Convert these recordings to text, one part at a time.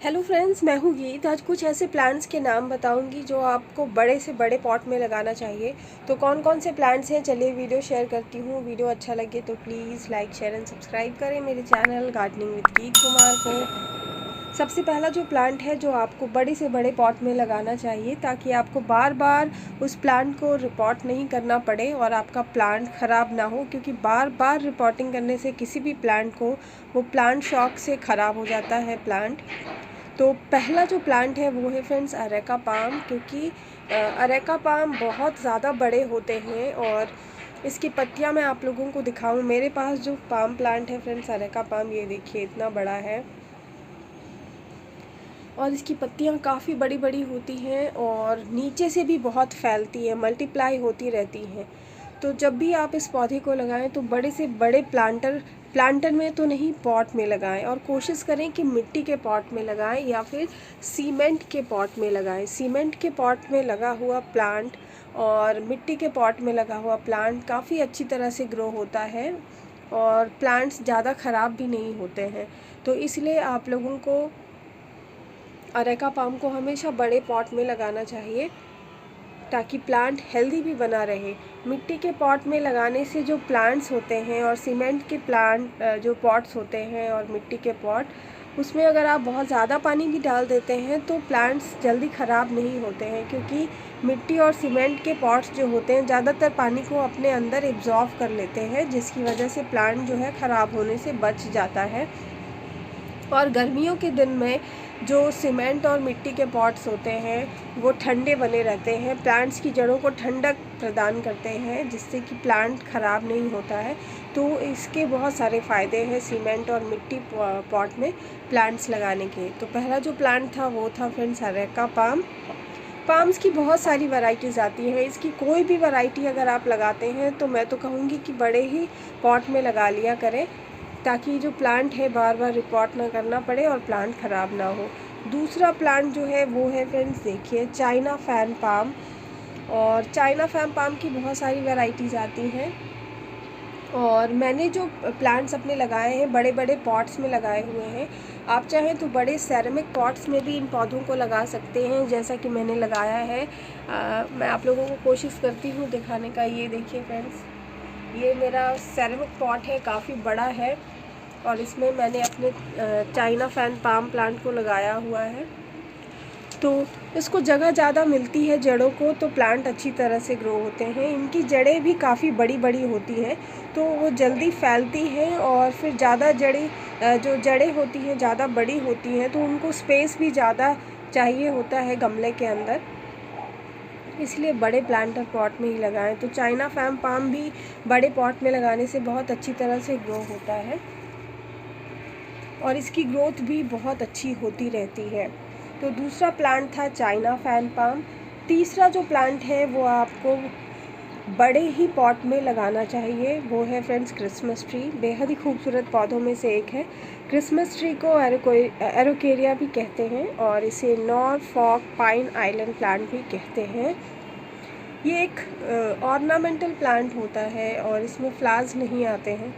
Hello friends, मैं हूँ गीत। आज कुछ ऐसे प्लांट्स के नाम बताऊंगी जो आपको बड़े से बड़े पॉट में लगाना चाहिए। तो कौन कौन से प्लांट्स हैं, चलिए वीडियो शेयर करती हूँ। वीडियो अच्छा लगे तो please like share and subscribe करें मेरे channel gardening with Geet Kumar को। सबसे पहला जो प्लांट है जो आपको बड़े से बड़े पॉट में लगाना चाहिए ताकि आपको बार बार उस प्लांट को रिपोर्ट नहीं करना पड़े और आपका प्लांट ख़राब ना हो, क्योंकि बार बार रिपोर्टिंग करने से किसी भी प्लांट को वो प्लांट शॉक से ख़राब हो जाता है प्लांट। तो पहला जो प्लांट है वो है फ्रेंड्स अरेका पाम, क्योंकि अरेका पाम बहुत ज़्यादा बड़े होते हैं और इसकी पत्तियां मैं आप लोगों को दिखाऊं। मेरे पास जो पाम प्लांट है फ्रेंड्स अरेका पाम, ये देखिए इतना बड़ा है और इसकी पत्तियां काफ़ी बड़ी बड़ी होती हैं और नीचे से भी बहुत फैलती है, मल्टीप्लाई होती रहती हैं। तो जब भी आप इस पौधे को लगाएं तो बड़े से बड़े प्लांटर में तो नहीं, पॉट में लगाएं और कोशिश करें कि मिट्टी के पॉट में लगाएं या फिर सीमेंट के पॉट में लगाएं। सीमेंट के पॉट में लगा हुआ प्लांट और मिट्टी के पॉट में लगा हुआ प्लांट काफ़ी अच्छी तरह से ग्रो होता है और प्लांट्स ज़्यादा ख़राब भी नहीं होते हैं। तो इसलिए आप लोगों को अरेका पाम को हमेशा बड़े पॉट में लगाना चाहिए ताकि प्लांट हेल्दी भी बना रहे। मिट्टी के पॉट में लगाने से जो प्लांट्स होते हैं और सीमेंट के प्लांट जो पॉट्स होते हैं और मिट्टी के पॉट, उसमें अगर आप बहुत ज़्यादा पानी भी डाल देते हैं तो प्लांट्स जल्दी ख़राब नहीं होते हैं, क्योंकि मिट्टी और सीमेंट के पॉट्स जो होते हैं ज़्यादातर पानी को अपने अंदर एब्जॉर्व कर लेते हैं, जिसकी वजह से प्लांट जो है ख़राब होने से बच जाता है। और गर्मियों के दिन में जो सीमेंट और मिट्टी के पॉट्स होते हैं वो ठंडे बने रहते हैं, प्लांट्स की जड़ों को ठंडक प्रदान करते हैं, जिससे कि प्लांट ख़राब नहीं होता है। तो इसके बहुत सारे फ़ायदे हैं सीमेंट और मिट्टी पॉट में प्लांट्स लगाने के। तो पहला जो प्लांट था वो था फ्रेंड्स अरेका पाम। पाम्स की बहुत सारी वैरायटीज़ आती हैं, इसकी कोई भी वैरायटी अगर आप लगाते हैं तो मैं तो कहूँगी कि बड़े ही पॉट में लगा लिया करें ताकि जो प्लांट है बार बार रिपोर्ट ना करना पड़े और प्लांट ख़राब ना हो। दूसरा प्लांट जो है वो है फ्रेंड्स देखिए चाइना फैन पाम। और चाइना फैन पाम की बहुत सारी वैरायटीज़ आती हैं और मैंने जो प्लांट्स अपने लगाए हैं बड़े बड़े पॉट्स में लगाए हुए हैं। आप चाहें तो बड़े सेरेमिक पॉट्स में भी इन पौधों को लगा सकते हैं, जैसा कि मैंने लगाया है। मैं आप लोगों को कोशिश करती हूँ दिखाने का। ये देखिए फ्रेंड्स, ये मेरा सेरेमिक पॉट है, काफ़ी बड़ा है और इसमें मैंने अपने चाइना फैन पाम प्लांट को लगाया हुआ है। तो इसको जगह ज़्यादा मिलती है जड़ों को, तो प्लांट अच्छी तरह से ग्रो होते हैं। इनकी जड़ें भी काफ़ी बड़ी बड़ी होती हैं तो वो जल्दी फैलती हैं और फिर ज़्यादा जो जड़ें होती हैं ज़्यादा बड़ी होती हैं तो उनको स्पेस भी ज़्यादा चाहिए होता है गमले के अंदर, इसलिए बड़े प्लांटर पॉट में ही लगाएं। तो चाइना फैन पाम भी बड़े पॉट में लगाने से बहुत अच्छी तरह से ग्रो होता है और इसकी ग्रोथ भी बहुत अच्छी होती रहती है। तो दूसरा प्लांट था चाइना फैन पाम। तीसरा जो प्लांट है वो आपको बड़े ही पॉट में लगाना चाहिए, वो है फ्रेंड्स क्रिसमस ट्री। बेहद ही खूबसूरत पौधों में से एक है। क्रिसमस ट्री को एरोकेरिया भी कहते हैं और इसे नॉरफॉक पाइन आइलैंड प्लांट भी कहते हैं। ये एक ऑर्नामेंटल प्लांट होता है और इसमें फ्लावर्स नहीं आते हैं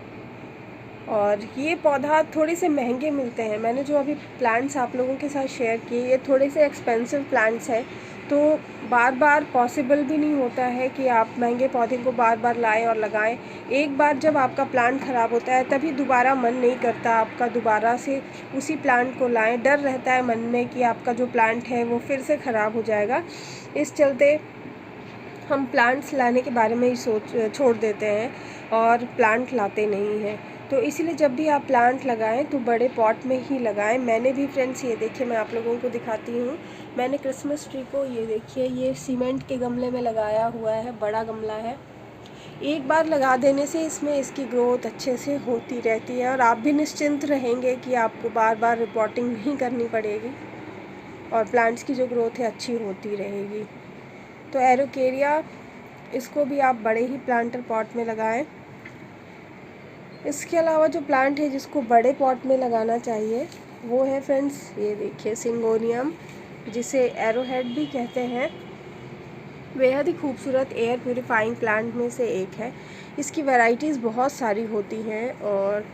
और ये पौधा थोड़े से महंगे मिलते हैं। मैंने जो अभी प्लांट्स आप लोगों के साथ शेयर किए ये थोड़े से एक्सपेंसिव प्लांट्स हैं, तो बार बार पॉसिबल भी नहीं होता है कि आप महंगे पौधे को बार बार लाएं और लगाएं। एक बार जब आपका प्लांट ख़राब होता है तभी दोबारा मन नहीं करता आपका दोबारा से उसी प्लांट को लाएं। डर रहता है मन में कि आपका जो प्लांट है वो फिर से ख़राब हो जाएगा। इस चलते हम प्लांट्स लाने के बारे में ही छोड़ देते हैं और प्लांट लाते नहीं हैं। तो इसलिए जब भी आप प्लांट लगाएं तो बड़े पॉट में ही लगाएं। मैंने भी फ्रेंड्स ये देखिए, मैं आप लोगों को दिखाती हूँ। मैंने क्रिसमस ट्री को ये देखिए ये सीमेंट के गमले में लगाया हुआ है, बड़ा गमला है। एक बार लगा देने से इसमें इसकी ग्रोथ अच्छे से होती रहती है और आप भी निश्चिंत रहेंगे कि आपको बार बार रिपोर्टिंग नहीं करनी पड़ेगी और प्लांट्स की जो ग्रोथ है अच्छी होती रहेगी। तो एरोकेरिया, इसको भी आप बड़े ही प्लांटर पॉट में लगाएं। इसके अलावा जो प्लांट है जिसको बड़े पॉट में लगाना चाहिए वो है फ्रेंड्स ये देखिए सिंगोनियम, जिसे एरोहेड भी कहते हैं। बेहद ही खूबसूरत एयर प्यूरिफाइंग प्लांट में से एक है। इसकी वैरायटीज़ बहुत सारी होती हैं और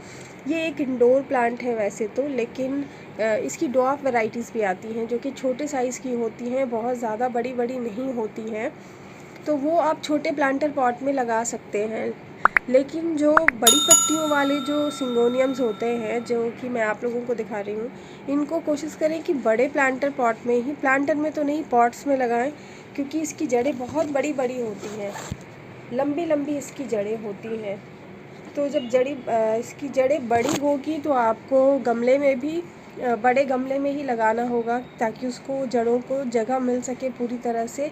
ये एक इंडोर प्लांट है वैसे तो, लेकिन इसकी ड्वार्फ वैराइटीज़ भी आती हैं जो कि छोटे साइज़ की होती हैं, बहुत ज़्यादा बड़ी बड़ी नहीं होती हैं, तो वो आप छोटे प्लांटर पॉट में लगा सकते हैं। लेकिन जो बड़ी पत्तियों वाले जो सिंगोनियम्स होते हैं, जो कि मैं आप लोगों को दिखा रही हूँ, इनको कोशिश करें कि बड़े प्लांटर पॉट में ही, प्लांटर में तो नहीं, पॉट्स में लगाएं, क्योंकि इसकी जड़ें बहुत बड़ी बड़ी होती हैं, लंबी लंबी इसकी जड़ें होती हैं। तो जब इसकी जड़ें बड़ी होगी तो आपको गमले में भी, बड़े गमले में ही लगाना होगा, ताकि उसको, जड़ों को जगह मिल सके पूरी तरह से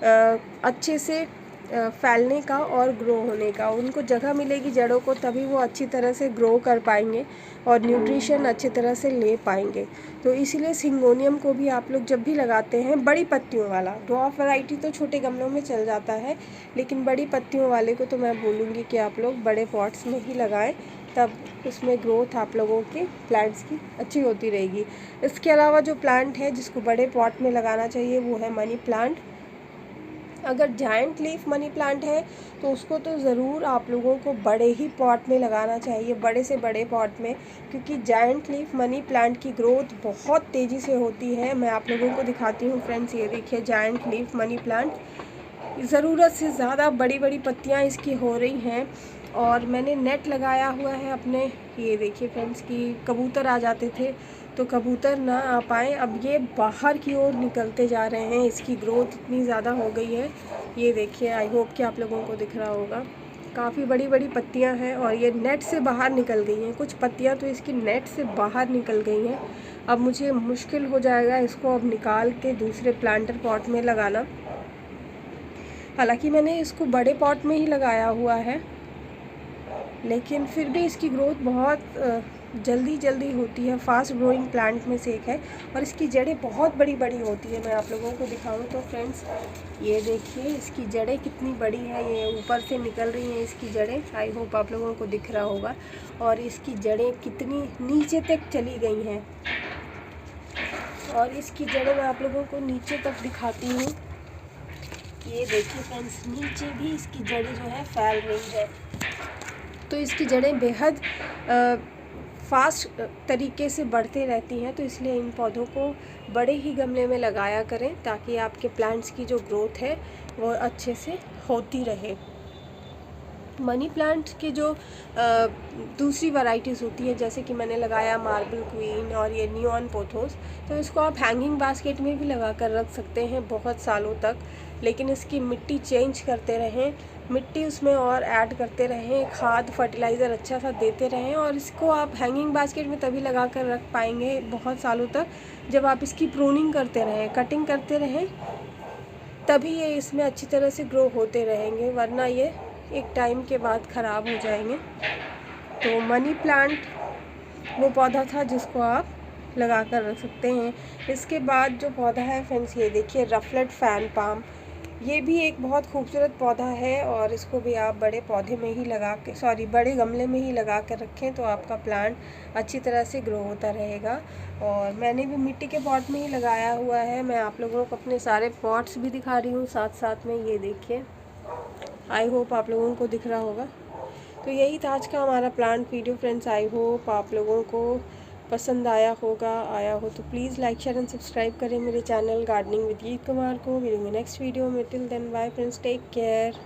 अच्छे से फैलने का और ग्रो होने का। उनको जगह मिलेगी जड़ों को, तभी वो अच्छी तरह से ग्रो कर पाएंगे और न्यूट्रिशन अच्छी तरह से ले पाएंगे। तो इसीलिए सिंगोनियम को भी आप लोग जब भी लगाते हैं, बड़ी पत्तियों वाला, ड्वार्फ वैरायटी तो छोटे गमलों में चल जाता है, लेकिन बड़ी पत्तियों वाले को तो मैं बोलूँगी कि आप लोग बड़े पॉट्स में ही लगाएं, तब उसमें ग्रोथ आप लोगों के प्लांट्स की अच्छी होती रहेगी। इसके अलावा जो प्लांट है जिसको बड़े पॉट में लगाना चाहिए वो है मनी प्लांट। अगर जायंट लीफ मनी प्लांट है तो उसको तो ज़रूर आप लोगों को बड़े ही पॉट में लगाना चाहिए, बड़े से बड़े पॉट में, क्योंकि जायंट लीफ मनी प्लांट की ग्रोथ बहुत तेज़ी से होती है। मैं आप लोगों को दिखाती हूँ फ्रेंड्स, ये देखिए जायंट लीफ मनी प्लांट, ज़रूरत से ज़्यादा बड़ी बड़ी पत्तियाँ इसकी हो रही हैं। और मैंने नेट लगाया हुआ है अपने, ये देखिए फ्रेंड्स, कि कबूतर आ जाते थे तो कबूतर ना आ पाए, अब ये बाहर की ओर निकलते जा रहे हैं, इसकी ग्रोथ इतनी ज़्यादा हो गई है। ये देखिए, आई होप कि आप लोगों को दिख रहा होगा, काफ़ी बड़ी बड़ी पत्तियां हैं और ये नेट से बाहर निकल गई हैं। कुछ पत्तियां तो इसकी नेट से बाहर निकल गई हैं। अब मुझे मुश्किल हो जाएगा इसको अब निकाल के दूसरे प्लांटर पॉट में लगाना। हालांकि मैंने इसको बड़े पॉट में ही लगाया हुआ है, लेकिन फिर भी इसकी ग्रोथ बहुत जल्दी होती है, फास्ट ग्रोइंग प्लांट में से एक है और इसकी जड़ें बहुत बड़ी बड़ी होती है। मैं आप लोगों को दिखाऊं तो फ्रेंड्स, ये देखिए इसकी जड़ें कितनी बड़ी है, ये ऊपर से निकल रही हैं इसकी जड़ें, आई होप आप लोगों को दिख रहा होगा। और इसकी जड़ें कितनी नीचे तक चली गई हैं, और इसकी जड़ें मैं आप लोगों को नीचे तक दिखाती हूँ। ये देखिए फ्रेंड्स, नीचे भी इसकी जड़ें जो है फैल रही है। तो इसकी जड़ें बेहद फास्ट तरीके से बढ़ते रहती हैं, तो इसलिए इन पौधों को बड़े ही गमले में लगाया करें, ताकि आपके प्लांट्स की जो ग्रोथ है वो अच्छे से होती रहे। मनी प्लांट के जो दूसरी वैराइटीज़ होती है, जैसे कि मैंने लगाया मार्बल क्वीन और ये नियॉन पोथोस, तो इसको आप हैंगिंग बास्केट में भी लगा कर रख सकते हैं बहुत सालों तक। लेकिन इसकी मिट्टी चेंज करते रहें, मिट्टी उसमें और ऐड करते रहें, खाद फर्टिलाइज़र अच्छा सा देते रहें, और इसको आप हैंगिंग बास्केट में तभी लगा कर रख पाएंगे बहुत सालों तक जब आप इसकी प्रूनिंग करते रहें, कटिंग करते रहें, तभी ये इसमें अच्छी तरह से ग्रो होते रहेंगे, वरना ये एक टाइम के बाद ख़राब हो जाएंगे। तो मनी प्लांट वो पौधा था जिसको आप लगा कर रख सकते हैं। इसके बाद जो पौधा है फ्रेंड्स, ये देखिए रफलेट फैन पाम, ये भी एक बहुत खूबसूरत पौधा है और इसको भी आप बड़े पौधे में ही बड़े गमले में ही लगा कर रखें, तो आपका प्लांट अच्छी तरह से ग्रो होता रहेगा। और मैंने भी मिट्टी के पॉट में ही लगाया हुआ है। मैं आप लोगों को अपने सारे पॉट्स भी दिखा रही हूँ साथ साथ में, ये देखिए, आई होप आप लोगों को दिख रहा होगा। तो यही था आज का हमारा plant video friends, I hope आप लोगों को पसंद आया हो तो please like share and subscribe करें मेरे channel gardening with Geet Kumar को। मिलेंगे नेक्स्ट वीडियो में, till then bye friends, take care.